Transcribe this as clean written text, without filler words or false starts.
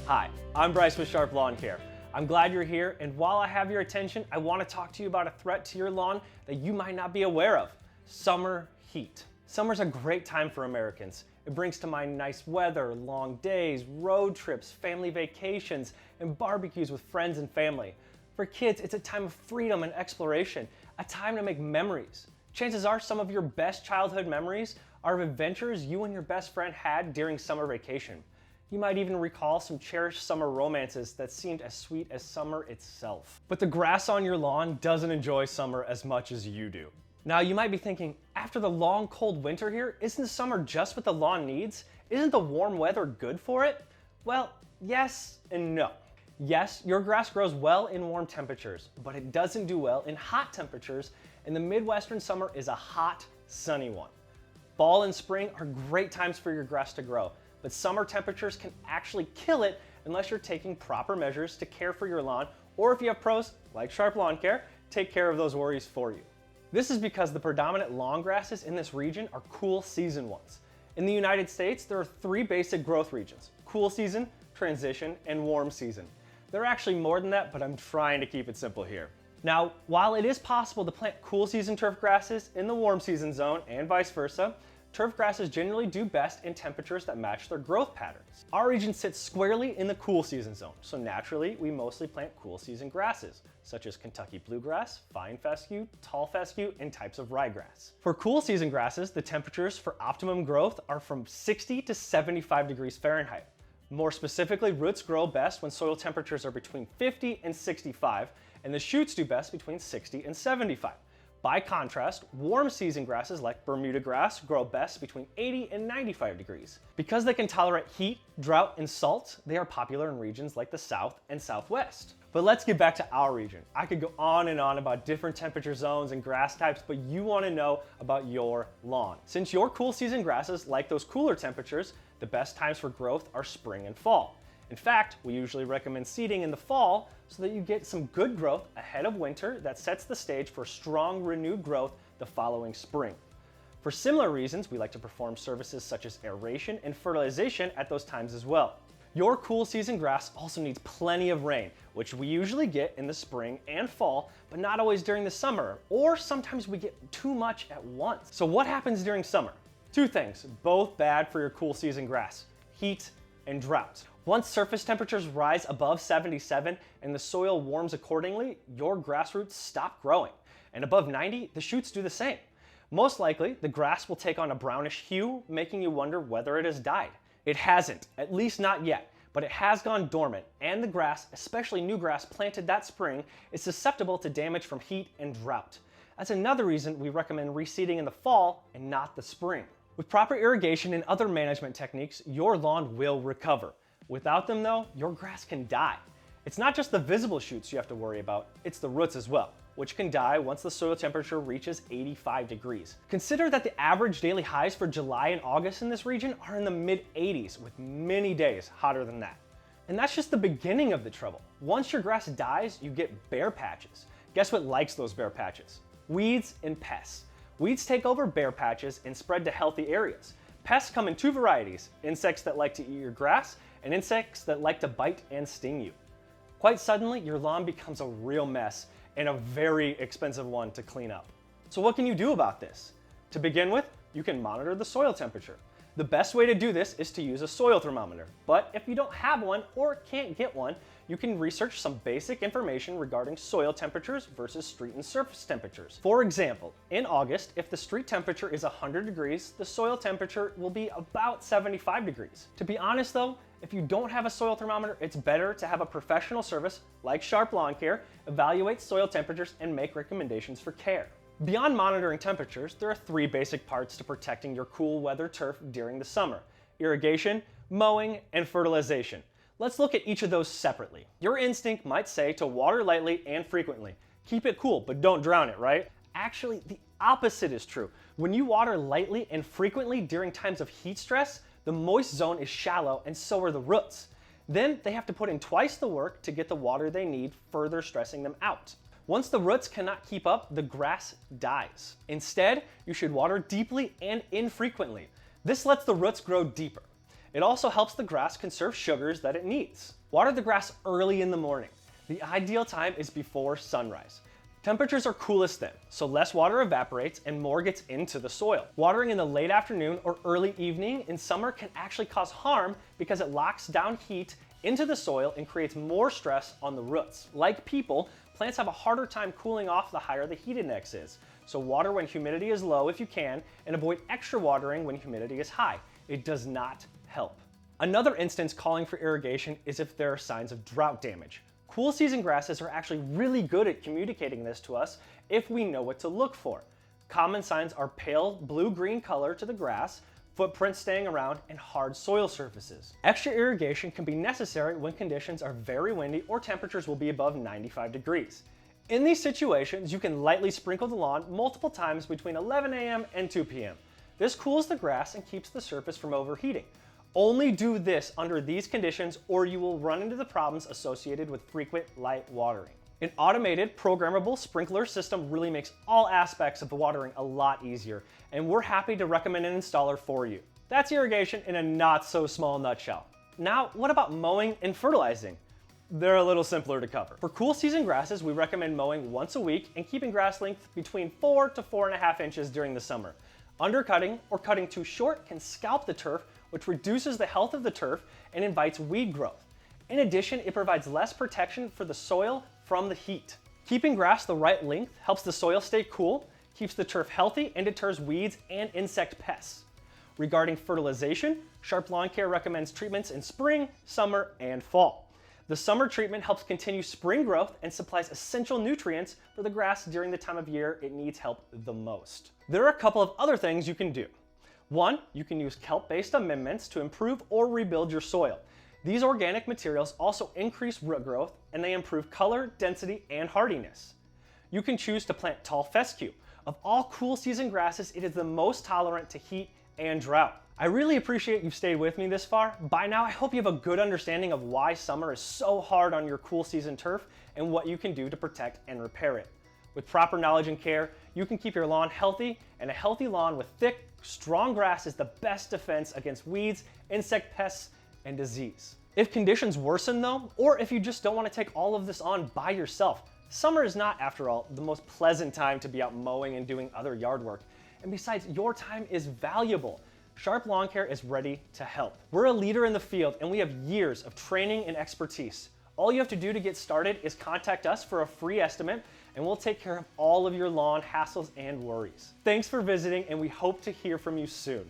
Hi, I'm Bryce with Sharp Lawn Care. I'm glad you're here, and while I have your attention, I want to talk to you about a threat to your lawn that you might not be aware of: summer heat. Summer's a great time for Americans. It brings to mind nice weather, long days, road trips, family vacations, and barbecues with friends and family. For kids, it's a time of freedom and exploration, a time to make memories. Chances are some of your best childhood memories are of adventures you and your best friend had during summer vacation. You might even recall some cherished summer romances that seemed as sweet as summer itself. But the grass on your lawn doesn't enjoy summer as much as you do. Now you might be thinking, after the long cold winter here, isn't summer just what the lawn needs? Isn't the warm weather good for it? Well, yes and no. Yes, your grass grows well in warm temperatures, but it doesn't do well in hot temperatures, and the Midwestern summer is a hot, sunny one. Fall and spring are great times for your grass to grow, but summer temperatures can actually kill it unless you're taking proper measures to care for your lawn, or if you have pros like Sharp Lawn Care, take care of those worries for you. This is because the predominant lawn grasses in this region are cool season ones. In the United States, there are three basic growth regions: cool season, transition, and warm season. There are actually more than that, but I'm trying to keep it simple here. Now, while it is possible to plant cool season turf grasses in the warm season zone and vice versa, turf grasses generally do best in temperatures that match their growth patterns. Our region sits squarely in the cool season zone, so naturally we mostly plant cool season grasses, such as Kentucky bluegrass, fine fescue, tall fescue, and types of ryegrass. For cool season grasses, the temperatures for optimum growth are from 60 to 75 degrees Fahrenheit. More specifically, roots grow best when soil temperatures are between 50 and 65, and the shoots do best between 60 and 75. By contrast, warm season grasses like Bermuda grass grow best between 80 and 95 degrees. Because they can tolerate heat, drought, and salt, they are popular in regions like the South and Southwest. But let's get back to our region. I could go on and on about different temperature zones and grass types, but you want to know about your lawn. Since your cool season grasses like those cooler temperatures, the best times for growth are spring and fall. In fact, we usually recommend seeding in the fall so that you get some good growth ahead of winter that sets the stage for strong, renewed growth the following spring. For similar reasons, we like to perform services such as aeration and fertilization at those times as well. Your cool season grass also needs plenty of rain, which we usually get in the spring and fall, but not always during the summer, or sometimes we get too much at once. So what happens during summer? Two things, both bad for your cool season grass: heat and drought. Once surface temperatures rise above 77 and the soil warms accordingly, your grass roots stop growing. And above 90, the shoots do the same. Most likely, the grass will take on a brownish hue, making you wonder whether it has died. It hasn't, at least not yet, but it has gone dormant, and the grass, especially new grass planted that spring, is susceptible to damage from heat and drought. That's another reason we recommend reseeding in the fall and not the spring. With proper irrigation and other management techniques, your lawn will recover. Without them though, your grass can die. It's not just the visible shoots you have to worry about, it's the roots as well, which can die once the soil temperature reaches 85 degrees. Consider that the average daily highs for July and August in this region are in the mid-80s, with many days hotter than that. And that's just the beginning of the trouble. Once your grass dies, you get bare patches. Guess what likes those bare patches? Weeds and pests. Weeds take over bare patches and spread to healthy areas. Pests come in two varieties: insects that like to eat your grass and insects that like to bite and sting you. Quite suddenly, your lawn becomes a real mess and a very expensive one to clean up. So what can you do about this? To begin with, you can monitor the soil temperature. The best way to do this is to use a soil thermometer, but if you don't have one or can't get one, you can research some basic information regarding soil temperatures versus street and surface temperatures. For example, in August, if the street temperature is 100 degrees, the soil temperature will be about 75 degrees. To be honest though, if you don't have a soil thermometer, it's better to have a professional service like Sharp Lawn Care evaluate soil temperatures and make recommendations for care. Beyond monitoring temperatures, there are three basic parts to protecting your cool weather turf during the summer: irrigation, mowing, and fertilization. Let's look at each of those separately. Your instinct might say to water lightly and frequently. Keep it cool, but don't drown it, right? Actually, the opposite is true. When you water lightly and frequently during times of heat stress, the moist zone is shallow and so are the roots. Then they have to put in twice the work to get the water they need, further stressing them out. Once the roots cannot keep up, the grass dies. Instead, you should water deeply and infrequently. This lets the roots grow deeper. It also helps the grass conserve sugars that it needs. Water the grass early in the morning. The ideal time is before sunrise. Temperatures are coolest then, so less water evaporates and more gets into the soil. Watering in the late afternoon or early evening in summer can actually cause harm because it locks down heat into the soil and creates more stress on the roots. Like people, plants have a harder time cooling off the higher the heat index is. So water when humidity is low if you can, and avoid extra watering when humidity is high. It does not help. Another instance calling for irrigation is if there are signs of drought damage. Cool season grasses are actually really good at communicating this to us if we know what to look for. Common signs are pale blue-green color to the grass, footprints staying around, and hard soil surfaces. Extra irrigation can be necessary when conditions are very windy or temperatures will be above 95 degrees. In these situations, you can lightly sprinkle the lawn multiple times between 11 a.m. and 2 p.m. This cools the grass and keeps the surface from overheating. Only do this under these conditions or you will run into the problems associated with frequent light watering. An automated, programmable sprinkler system really makes all aspects of the watering a lot easier, and we're happy to recommend an installer for you. That's irrigation in a not so small nutshell. Now, what about mowing and fertilizing? They're a little simpler to cover. For cool season grasses, we recommend mowing once a week and keeping grass length between 4 to 4.5 inches during the summer. Undercutting or cutting too short can scalp the turf, which reduces the health of the turf and invites weed growth. In addition, it provides less protection for the soil from the heat. Keeping grass the right length helps the soil stay cool, keeps the turf healthy, and deters weeds and insect pests. Regarding fertilization, Sharp Lawn Care recommends treatments in spring, summer, and fall. The summer treatment helps continue spring growth and supplies essential nutrients for the grass during the time of year it needs help the most. There are a couple of other things you can do. One, you can use kelp-based amendments to improve or rebuild your soil. These organic materials also increase root growth and they improve color, density, and hardiness. You can choose to plant tall fescue. Of all cool season grasses, it is the most tolerant to heat and drought. I really appreciate you've stayed with me this far. By now, I hope you have a good understanding of why summer is so hard on your cool season turf and what you can do to protect and repair it. With proper knowledge and care, you can keep your lawn healthy, and a healthy lawn with thick, strong grass is the best defense against weeds, insect pests, and disease. If conditions worsen though, or if you just don't want to take all of this on by yourself, summer is not, after all, the most pleasant time to be out mowing and doing other yard work. And besides, your time is valuable. Sharp Lawn Care is ready to help. We're a leader in the field and we have years of training and expertise. All you have to do to get started is contact us for a free estimate and we'll take care of all of your lawn hassles and worries. Thanks for visiting and we hope to hear from you soon.